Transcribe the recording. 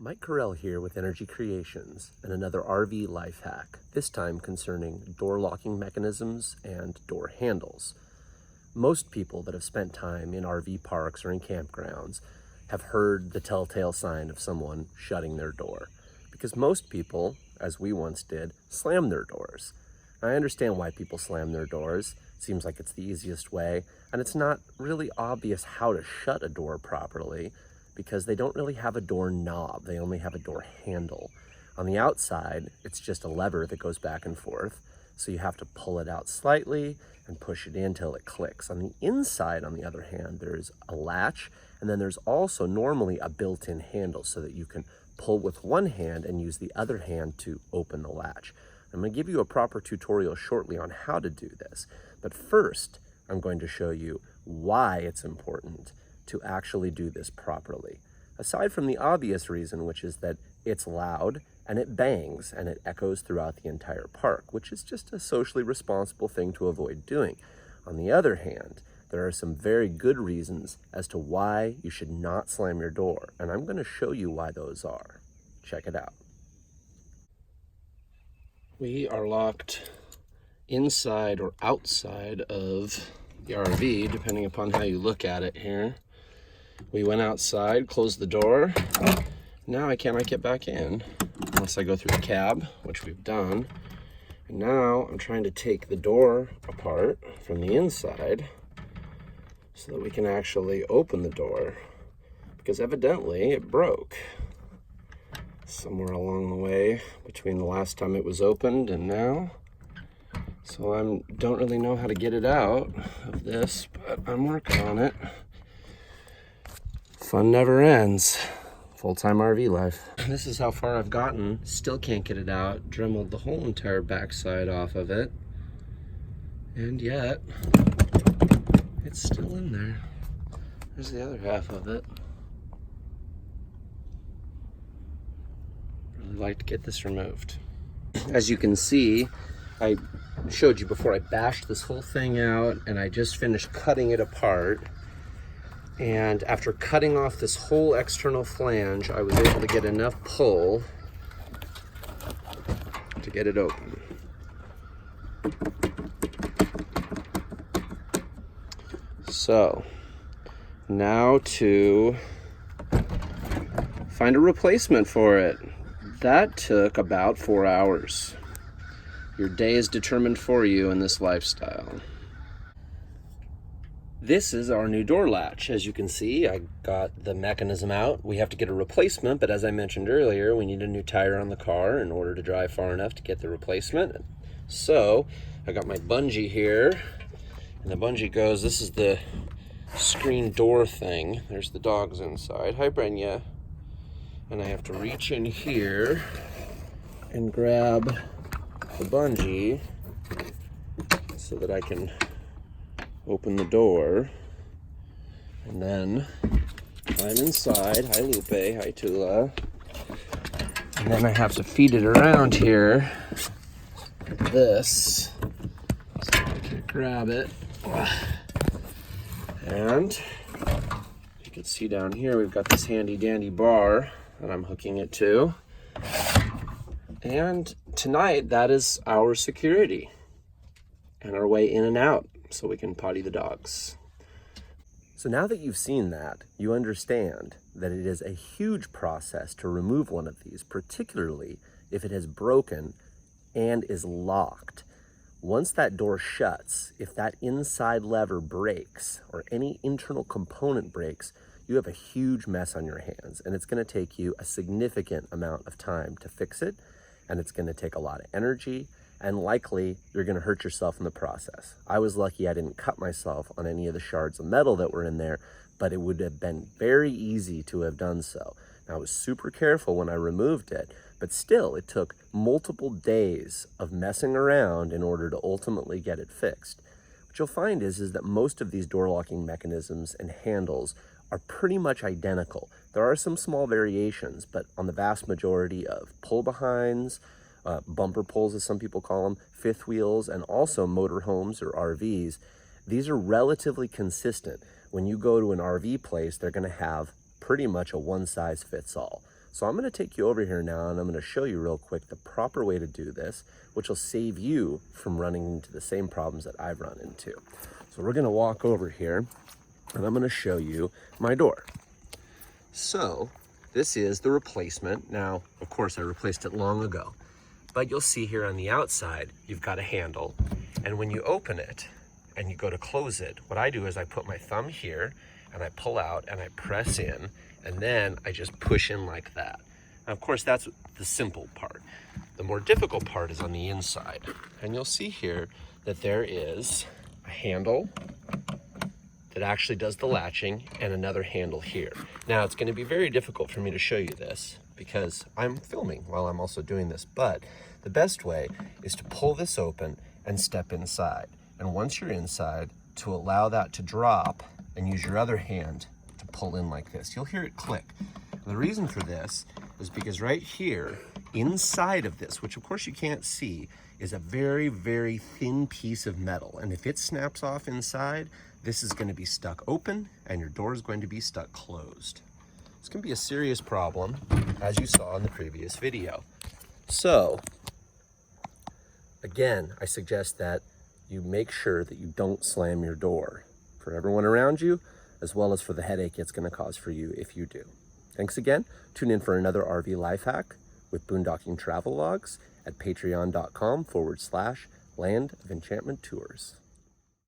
Mike Carell here with Energy Creations and another RV life hack, this time concerning door locking mechanisms and door handles. Most people that have spent time in RV parks or in campgrounds have heard the telltale sign of someone shutting their door, because most people, as we once did, slam their doors. I understand why people slam their doors. It seems like it's the easiest way, and it's not really obvious how to shut a door properly, because they don't really have a door knob, they only have a door handle. On the outside, it's just a lever that goes back and forth, so you have to pull it out slightly and push it in till it clicks. On the inside, on the other hand, there's a latch, and then there's also normally a built-in handle so that you can pull with one hand and use the other hand to open the latch. I'm going to give you a proper tutorial shortly on how to do this, but first I'm going to show you why it's important to actually do this properly. Aside from the obvious reason, which is that it's loud and it bangs and it echoes throughout the entire park, which is just a socially responsible thing to avoid doing. On the other hand, there are some very good reasons as to why you should not slam your door, and I'm going to show you why those are. Check it out. We are locked inside or outside of the RV, depending upon how you look at it here. We went outside, closed the door. Now I cannot get back in unless I go through the cab, which we've done. And now I'm trying to take the door apart from the inside so that we can actually open the door, because evidently it broke somewhere along the way between the last time it was opened and now. So I don't really know how to get it out of this, but I'm working on it. Fun never ends. Full-time RV life. This is how far I've gotten. Still can't get it out. Dremeled the whole entire backside off of it. And yet, it's still in there. There's the other half of it. Really like to get this removed. As you can see, I showed you before, I bashed this whole thing out and I just finished cutting it apart. And after cutting off this whole external flange, I was able to get enough pull to get it open. So, now to find a replacement for it. That took about 4 hours. Your day is determined for you in this lifestyle. This is our new door latch. As you can see, I got the mechanism out. We have to get a replacement, but as I mentioned earlier, we need a new tire on the car in order to drive far enough to get the replacement. So I got my bungee here, and the bungee goes, this is the screen door thing. There's the dogs inside. Hi, Brenya. And I have to reach in here and grab the bungee so that I can open the door, and then climb inside. Hi Lupe, hi Tula. And then I have to feed it around here like this so I can grab it. And you can see down here we've got this handy dandy bar that I'm hooking it to. And tonight that is our security and our way in and out, so we can potty the dogs. So now that you've seen that, you understand that it is a huge process to remove one of these, particularly if it has broken and is locked. Once that door shuts, if that inside lever breaks or any internal component breaks, you have a huge mess on your hands, and it's going to take you a significant amount of time to fix it, and it's going to take a lot of energy, and likely you're going to hurt yourself in the process. I was lucky I didn't cut myself on any of the shards of metal that were in there, but it would have been very easy to have done so. Now, I was super careful when I removed it, but still it took multiple days of messing around in order to ultimately get it fixed. What you'll find is that most of these door locking mechanisms and handles are pretty much identical. There are some small variations, but on the vast majority of pull behinds, bumper pulls as some people call them, fifth wheels, and also motorhomes or RVs, these are relatively consistent. When you go to an RV place, they're going to have pretty much a one-size-fits-all. So I'm going to take you over here now, and I'm going to show you real quick the proper way to do this, which will save you from running into the same problems that I've run into. So we're going to walk over here, and I'm going to show you my door. So this is the replacement. Now, of course, I replaced it long ago, but you'll see here on the outside, you've got a handle, and when you open it and you go to close it, what I do is I put my thumb here and I pull out and I press in, and then I just push in like that. Now, of course, that's the simple part. The more difficult part is on the inside. And you'll see here that there is a handle that actually does the latching and another handle here. Now, it's going to be very difficult for me to show you this because I'm filming while I'm also doing this, but the best way is to pull this open and step inside. And once you're inside, to allow that to drop and use your other hand to pull in like this. You'll hear it click. And the reason for this is because right here, inside of this, which of course you can't see, is a very, very thin piece of metal. And if it snaps off inside, this is going to be stuck open and your door is going to be stuck closed. It's going to be a serious problem, as you saw in the previous video. So, again, I suggest that you make sure that you don't slam your door for everyone around you, as well as for the headache it's going to cause for you if you do. Thanks again. Tune in for another RV life hack with boondocking travel logs at patreon.com/Land of Enchantment Tours.